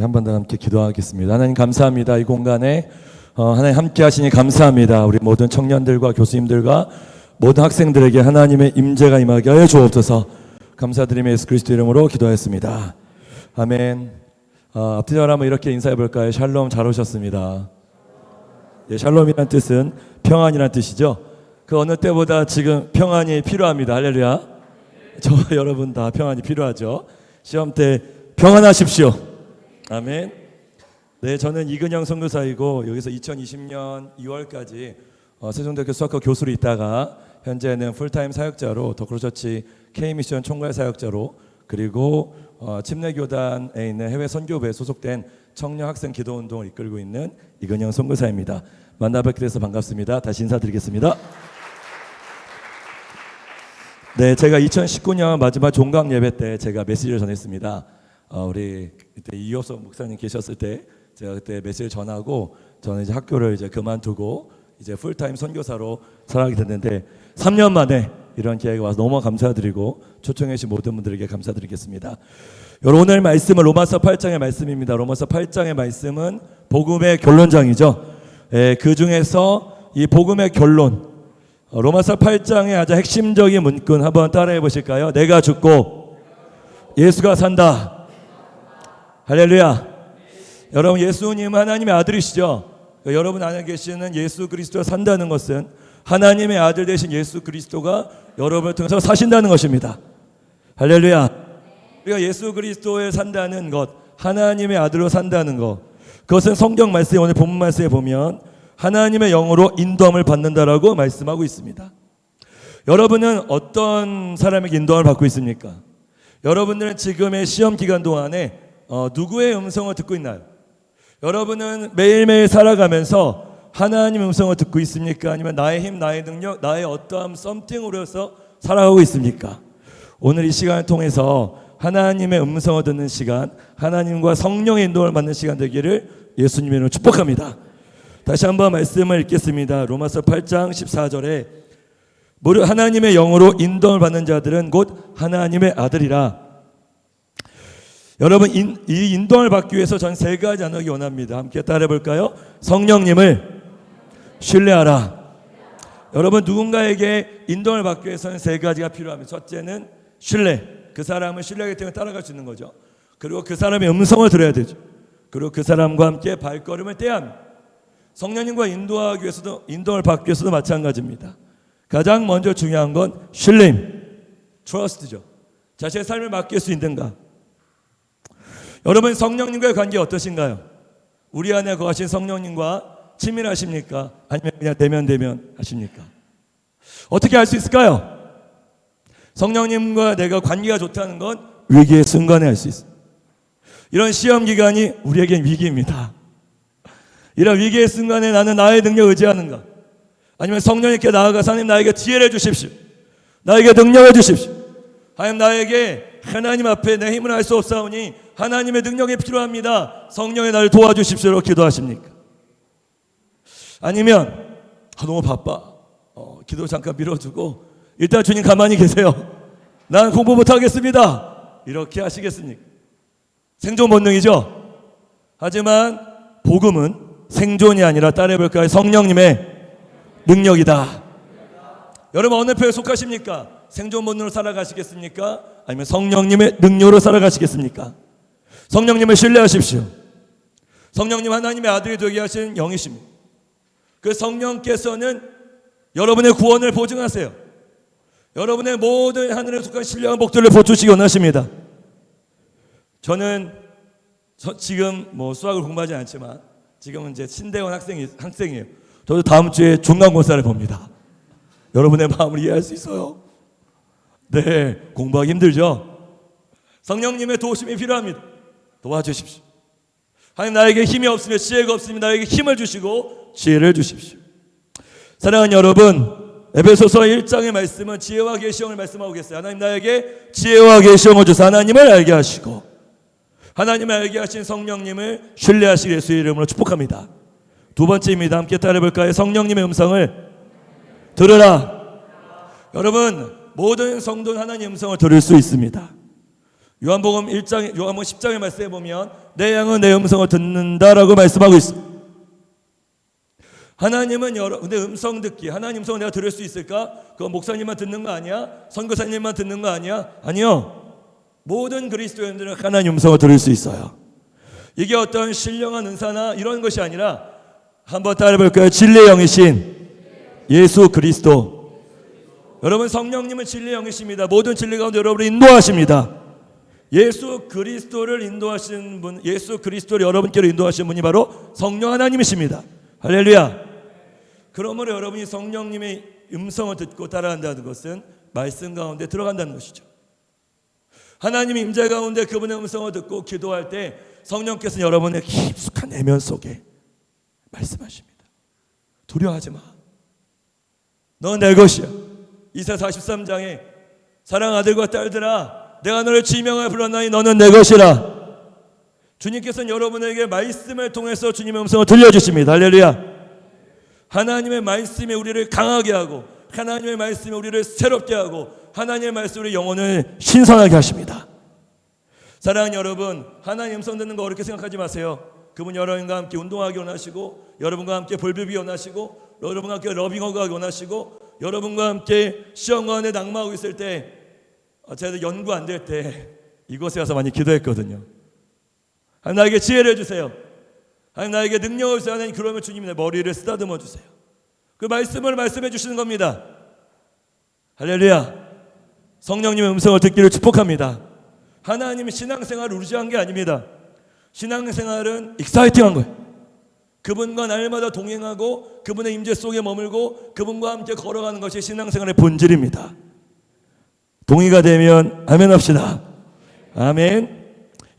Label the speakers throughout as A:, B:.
A: 한 번 더 함께 기도하겠습니다. 하나님 감사합니다. 이 공간에 하나님 함께 하시니 감사합니다. 우리 모든 청년들과 교수님들과 모든 학생들에게 하나님의 임재가 임하게 하여 주옵소서. 감사드리며 예수 그리스도 이름으로 기도하였습니다. 아멘. 앞뒤로 한번 이렇게 인사해 볼까요? 샬롬, 잘 오셨습니다. 예, 샬롬이란 뜻은 평안이란 뜻이죠. 그 어느 때보다 지금 평안이 필요합니다. 할렐루야. 저 여러분 다 평안이 필요하죠. 시험 때 평안하십시오. 아멘. 네, 저는 이근영 선교사이고 여기서 2020년 2월까지 세종대학교 수학과 교수로 있다가 현재는 풀타임 사역자로 더크로처치 K미션 총괄 사역자로 그리고 침례교단에 있는 해외 선교부에 소속된 청년 학생 기도운동을 이끌고 있는 이근영 선교사입니다. 만나뵙게 돼서 반갑습니다. 다시 인사드리겠습니다. 네, 제가 2019년 마지막 종강 예배 때 제가 메시지를 전했습니다. 우리 그때 이효석 목사님 계셨을 때 제가 그때 메시지를 전하고 저는 이제 학교를 이제 그만두고 이제 풀타임 선교사로 살아가게 됐는데 3년 만에 이런 기회가 와서 너무 감사드리고 초청해 주신 모든 분들에게 감사드리겠습니다. 여러분, 오늘 말씀은 로마서 8장의 말씀입니다. 로마서 8장의 말씀은 복음의 결론장이죠. 그 중에서 이 복음의 결론, 로마서 8장의 아주 핵심적인 문구는 한번 따라해 보실까요? 내가 죽고 예수가 산다. 할렐루야. 여러분, 예수님은 하나님의 아들이시죠. 여러분 안에 계시는 예수 그리스도가 산다는 것은 하나님의 아들 되신 예수 그리스도가 여러분을 통해서 사신다는 것입니다. 할렐루야. 우리가 예수 그리스도에 산다는 것, 하나님의 아들로 산다는 것, 그것은 성경 말씀, 오늘 본문 말씀에 보면 하나님의 영으로 인도함을 받는다라고 말씀하고 있습니다. 여러분은 어떤 사람에게 인도함을 받고 있습니까? 여러분들은 지금의 시험 기간 동안에 누구의 음성을 듣고 있나요? 여러분은 매일매일 살아가면서 하나님의 음성을 듣고 있습니까? 아니면 나의 힘, 나의 능력, 나의 어떠한 썸띵으로서 살아가고 있습니까? 오늘 이 시간을 통해서 하나님의 음성을 듣는 시간, 하나님과 성령의 인도를 받는 시간 되기를 예수님의 이름으로 축복합니다. 다시 한번 말씀을 읽겠습니다. 로마서 8장 14절에 무릇 하나님의 영으로 인도를 받는 자들은 곧 하나님의 아들이라. 여러분, 이 인도를 받기 위해서 전 세 가지 나누기 원합니다. 함께 따라해 볼까요? 성령님을 신뢰하라. 여러분, 누군가에게 인도를 받기 위해서는 세 가지가 필요합니다. 첫째는 신뢰. 그 사람을 신뢰하기 때문에 따라갈 수 있는 거죠. 그리고 그 사람의 음성을 들어야 되죠. 그리고 그 사람과 함께 발걸음을 떼야 합니다. 성령님과 인도하기 위해서도, 인도를 받기 위해서도 마찬가지입니다. 가장 먼저 중요한 건 신뢰임, 트러스트죠. 자신의 삶을 맡길 수 있는가. 여러분, 성령님과의 관계 어떠신가요? 우리 안에 거하신 성령님과 친밀하십니까? 아니면 그냥 대면 하십니까? 어떻게 알 수 있을까요? 성령님과 내가 관계가 좋다는 건 위기의 순간에 알 수 있어요. 이런 시험 기간이 우리에겐 위기입니다. 이런 위기의 순간에 나는 나의 능력을 의지하는가? 아니면 성령님께 나아가서 하나님 나에게 지혜를 주십시오. 나에게 능력을 주십시오. 하나님 나에게 하나님 앞에 내 힘을 할 수 없사오니 하나님의 능력이 필요합니다. 성령이 나를 도와주십시오. 기도하십니까? 아니면 너무 바빠. 기도 잠깐 미뤄두고 일단 주님 가만히 계세요. 난 공부 못하겠습니다. 이렇게 하시겠습니까? 생존 본능이죠. 하지만 복음은 생존이 아니라 따라해볼까요? 성령님의 능력이다. 여러분, 어느 표에 속하십니까? 생존 본능으로 살아가시겠습니까? 아니면 성령님의 능력으로 살아가시겠습니까? 성령님을 신뢰하십시오. 성령님 하나님의 아들이 되게 하신 영이십니다. 그 성령께서는 여러분의 구원을 보증하세요. 여러분의 모든 하늘에 속한 신령한 복들을 보충시기 원하십니다. 저는 지금 수학을 공부하지 않지만 지금은 이제 신대원 학생이에요. 저도 다음 주에 중간고사를 봅니다. 여러분의 마음을 이해할 수 있어요. 네, 공부하기 힘들죠. 성령님의 도우심이 필요합니다. 도와주십시오. 하나님, 나에게 힘이 없으면 지혜가 없으면 나에게 힘을 주시고 지혜를 주십시오. 사랑하는 여러분, 에베소서 1장의 말씀은 지혜와 계시형을 말씀하고 계세요. 하나님 나에게 지혜와 계시형을 주사 하나님을 알게 하시고 하나님을 알게 하신 성령님을 신뢰하시기 예수의 이름으로 축복합니다. 두 번째입니다. 함께 따라해볼까요? 성령님의 음성을 들으라. 여러분, 모든 성도는 하나님의 음성을 들을 수 있습니다. 요한복음 1장, 요한복음 10장의 말씀에 보면 내 양은 내 음성을 듣는다라고 말씀하고 있습니다. 하나님은 근데 음성 듣기, 하나님 음성을 내가 들을 수 있을까? 그건 목사님만 듣는 거 아니야? 선교사님만 듣는 거 아니야? 아니요. 모든 그리스도인들은 하나님 음성을 들을 수 있어요. 이게 어떤 신령한 은사나 이런 것이 아니라 한번 따라해 볼까요? 진리의 영이신 예수 그리스도. 여러분, 성령님은 진리의 영이십니다. 모든 진리 가운데 여러분을 인도하십니다. 예수 그리스도를 인도하시는 분, 예수 그리스도를 여러분께로 인도하시는 분이 바로 성령 하나님이십니다. 할렐루야. 그러므로 여러분이 성령님의 음성을 듣고 따라간다는 것은 말씀 가운데 들어간다는 것이죠. 하나님의 임재 가운데 그분의 음성을 듣고 기도할 때 성령께서는 여러분의 깊숙한 내면 속에 말씀하십니다. 두려워하지 마. 넌 내 것이야. 이사야 43장에 사랑 아들과 딸들아, 내가 너를 지명하여 불렀나니 너는 내 것이라. 주님께서는 여러분에게 말씀을 통해서 주님의 음성을 들려주십니다. 할렐루야. 하나님의 말씀이 우리를 강하게 하고, 하나님의 말씀이 우리를 새롭게 하고, 하나님의 말씀이 우리 영혼을 신선하게 하십니다. 사랑하는 여러분, 하나님 음성 듣는 거 어렵게 생각하지 마세요. 그분 여러분과 함께 운동하기 원하시고, 여러분과 함께 볼비비 원하시고, 여러분과 함께 러빙허그 하기 원하시고, 여러분과 함께 시험관에 낙마하고 있을 때, 제가 연구 안 될 때 이곳에 와서 많이 기도했거든요. 하나님 나에게 지혜를 주세요. 하나님 나에게 능력을 주세요. 하나님, 그러면 주님이 내 머리를 쓰다듬어 주세요. 그 말씀을 말씀해 주시는 겁니다. 할렐루야. 성령님의 음성을 듣기를 축복합니다. 하나님이 신앙생활을 의지한 게 아닙니다. 신앙생활은 익사이팅한 거예요. 그분과 날마다 동행하고 그분의 임재 속에 머물고 그분과 함께 걸어가는 것이 신앙생활의 본질입니다. 동의가 되면 아멘 합시다. 아멘.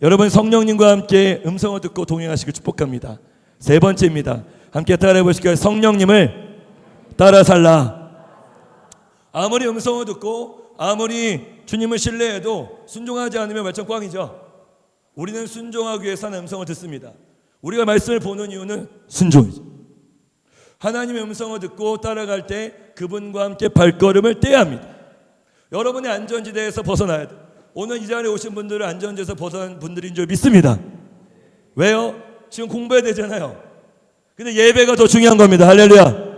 A: 여러분, 성령님과 함께 음성을 듣고 동행하시길 축복합니다. 세 번째입니다. 함께 따라해 보실까요? 성령님을 따라 살라. 아무리 음성을 듣고 아무리 주님을 신뢰해도 순종하지 않으면 말짱 꽝이죠. 우리는 순종하기 위해서 하는 음성을 듣습니다. 우리가 말씀을 보는 이유는 순종이죠. 하나님의 음성을 듣고 따라갈 때 그분과 함께 발걸음을 떼야 합니다. 여러분의 안전지대에서 벗어나야 돼요. 오늘 이 자리에 오신 분들은 안전지대에서 벗어난 분들인 줄 믿습니다. 왜요? 지금 공부해야 되잖아요. 근데 예배가 더 중요한 겁니다. 할렐루야.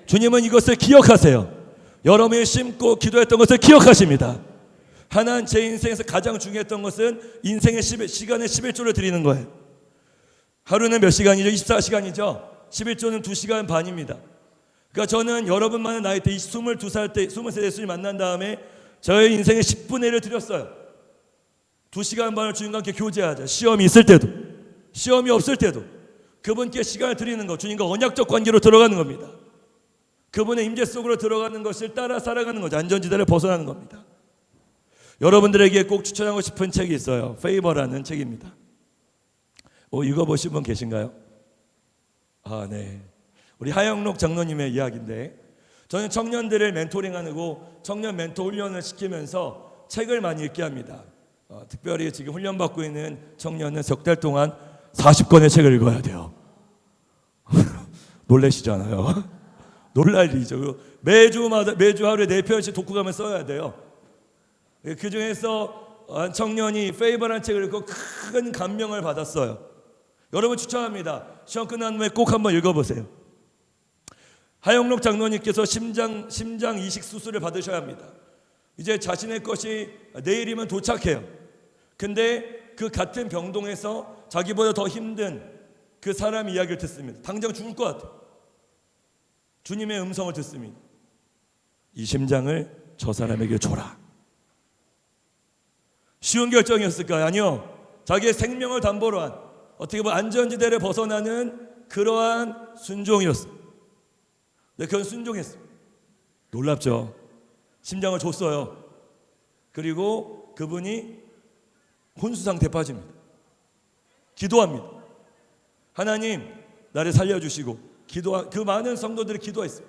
A: 주님은 이것을 기억하세요. 여러분이 심고 기도했던 것을 기억하십니다. 하나님, 제 인생에서 가장 중요했던 것은 인생의 시간의 11조를 드리는 거예요. 하루는 몇 시간이죠? 24시간이죠. 11조는 2시간 반입니다. 그러니까 저는 여러분만의 나이 때 22살 때 23살 예수님 만난 다음에 저의 인생의 10분의 1을 드렸어요. 2시간 반을 주님과 함께 교제하자. 시험이 있을 때도, 시험이 없을 때도 그분께 시간을 드리는 것, 주님과 언약적 관계로 들어가는 겁니다. 그분의 임재 속으로 들어가는 것을 따라 살아가는 거죠. 안전지대를 벗어나는 겁니다. 여러분들에게 꼭 추천하고 싶은 책이 있어요. 페이버라는 책입니다. 읽어보신 분 계신가요? 네. 우리 하영록 장로님의 이야기인데, 저는 청년들을 멘토링하고 청년 멘토 훈련을 시키면서 책을 많이 읽게 합니다. 특별히 지금 훈련받고 있는 청년은 석 달 동안 40권의 책을 읽어야 돼요. 놀라시잖아요. 놀랄 일이죠. 매주 하루에 4편씩 독후감을 써야 돼요. 그 중에서 청년이 페이버라는 책을 읽고 큰 감명을 받았어요. 여러분 추천합니다. 시험 끝난 후에 꼭 한번 읽어보세요. 하영록 장로님께서 심장 이식 수술을 받으셔야 합니다. 이제 자신의 것이 내일이면 도착해요. 근데 그 같은 병동에서 자기보다 더 힘든 그 사람 이야기를 듣습니다. 당장 죽을 것 같아요. 주님의 음성을 듣습니다. 이 심장을 저 사람에게 줘라. 쉬운 결정이었을까요? 아니요. 자기의 생명을 담보로 한, 어떻게 보면 안전지대를 벗어나는 그러한 순종이었어요. 네, 그건 순종했어요. 놀랍죠? 심장을 줬어요. 그리고 그분이 혼수 상태에 빠집니다. 기도합니다. 하나님, 나를 살려주시고 그 많은 성도들이 기도했어요.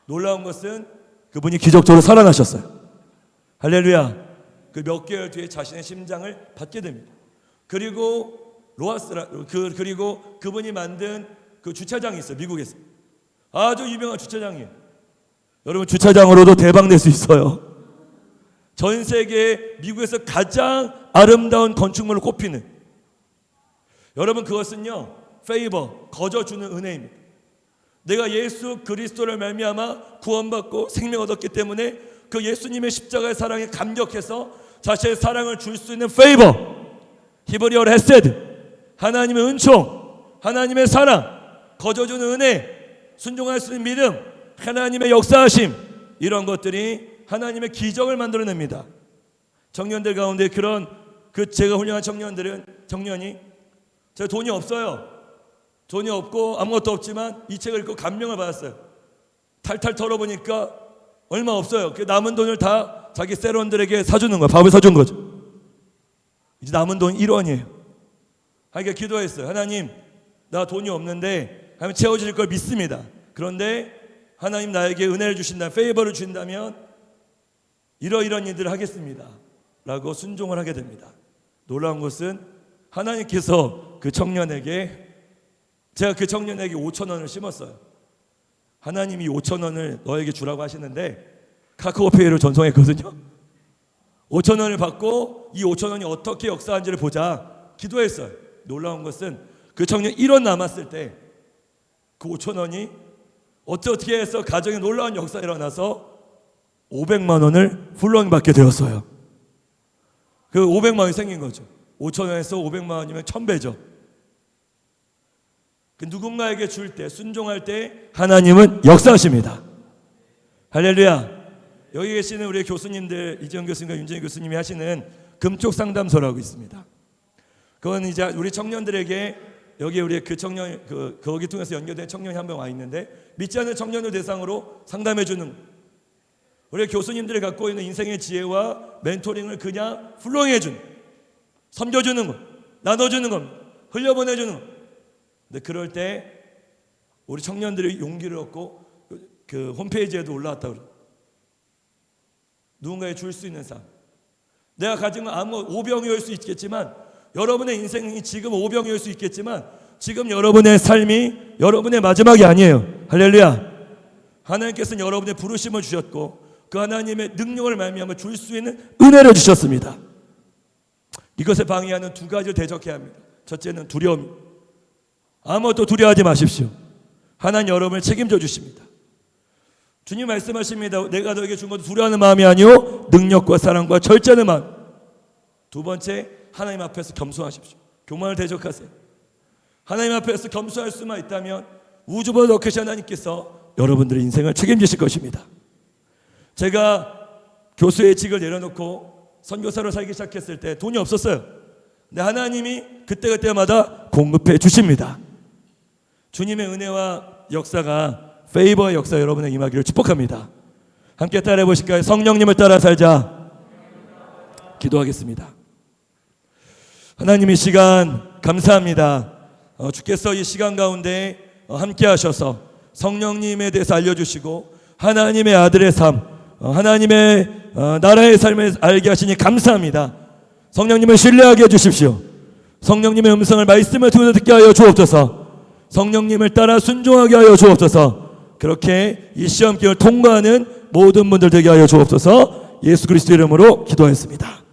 A: 놀라운 것은 그분이 기적적으로 살아나셨어요. 할렐루야. 그 몇 개월 뒤에 자신의 심장을 받게 됩니다. 그리고 그리고 그분이 만든 그 주차장이 있어요. 미국에서 아주 유명한 주차장이에요. 여러분, 주차장으로도 대박 낼 수 있어요. 전 세계 미국에서 가장 아름다운 건축물로 꼽히는, 여러분 그것은요 페이버, 거저주는 은혜입니다. 내가 예수 그리스도를 말미암아 구원받고 생명 얻었기 때문에 그 예수님의 십자가의 사랑에 감격해서 자신의 사랑을 줄 수 있는 페이버, 히브리어로 헤세드, 하나님의 은총, 하나님의 사랑, 거저주는 은혜, 순종할 수 있는 믿음, 하나님의 역사하심, 이런 것들이 하나님의 기적을 만들어냅니다. 청년들 가운데 그런 제가 훌륭한 청년이 제가 돈이 없어요. 돈이 없고 아무것도 없지만 이 책을 읽고 감명을 받았어요. 탈탈 털어보니까 얼마 없어요. 그 남은 돈을 다 자기 세론들에게 사주는 거예요. 밥을 사준 거죠. 이제 남은 돈 1원이에요. 하니까 기도했어요. 하나님, 나 돈이 없는데 하나님 채워주실 걸 믿습니다. 그런데 하나님 나에게 은혜를 주신다, 페이버를 주신다면 이러이러한 일들을 하겠습니다 라고 순종을 하게 됩니다. 놀라운 것은 하나님께서 그 청년에게, 제가 그 청년에게 5,000원을 심었어요. 하나님이 5,000원을 너에게 주라고 하시는데 카카오페이로 전송했거든요. 5,000원을 받고 이 5,000원이 어떻게 역사한지를 보자 기도했어요. 놀라운 것은 그 청년 1원 남았을 때 그 5,000원이 어떻게 해서 가정에 놀라운 역사가 일어나서 500만 원을 훌렁이 받게 되었어요. 그 500만 원이 생긴 거죠. 5,000원에서 500만 원이면 1000배죠. 그 누군가에게 줄 때, 순종할 때 하나님은 역사하십니다. 할렐루야. 여기 계시는 우리 교수님들, 이재영 교수님과 윤정희 교수님이 하시는 금쪽 상담소라고 있습니다. 그건 이제 우리 청년들에게, 여기 우리 그 청년, 거기 통해서 연결된 청년이 한 명 와 있는데 믿지 않는 청년을 대상으로 상담해 주는, 우리 교수님들이 갖고 있는 인생의 지혜와 멘토링을 그냥 훌륭해 준, 섬겨주는 것, 나눠주는 것, 흘려보내주는 것. 근데 그럴 때 우리 청년들이 용기를 얻고 그 홈페이지에도 올라왔다고 그래요. 누군가에 줄 수 있는 삶. 내가 가진 건 아무 오병이올 수 있겠지만, 여러분의 인생이 지금 오병이올 수 있겠지만 지금 여러분의 삶이 여러분의 마지막이 아니에요. 할렐루야. 하나님께서는 여러분의 부르심을 주셨고 그 하나님의 능력을 말미암아 줄 수 있는 은혜를 주셨습니다. 이것을 방해하는 두 가지를 대적해야 합니다. 첫째는 두려움. 아무것도 두려워하지 마십시오. 하나님 여러분을 책임져 주십니다. 주님 말씀하십니다. 내가 너에게 준 것도 두려워하는 마음이 아니오 능력과 사랑과 절제하는 마음. 두 번째, 하나님 앞에서 겸손하십시오. 교만을 대적하세요. 하나님 앞에서 겸손할 수만 있다면 우주보다 더 크신 하나님께서 여러분들의 인생을 책임지실 것입니다. 제가 교수의 직을 내려놓고 선교사로 살기 시작했을 때 돈이 없었어요. 근데 하나님이 그때그때마다 공급해 주십니다. 주님의 은혜와 역사가, 페이버의 역사 여러분의 임하기를 축복합니다. 함께 따라해 보실까요? 성령님을 따라 살자. 기도하겠습니다. 하나님, 이 시간 감사합니다. 주께서 이 시간 가운데 함께 하셔서 성령님에 대해서 알려주시고 하나님의 아들의 삶, 하나님의 나라의 삶을 알게 하시니 감사합니다. 성령님을 신뢰하게 해주십시오. 성령님의 음성을 말씀을 통해서 듣게 하여 주옵소서. 성령님을 따라 순종하게 하여 주옵소서. 그렇게 이 시험기를 통과하는 모든 분들 되게 하여 주옵소서. 예수 그리스도 이름으로 기도하였습니다.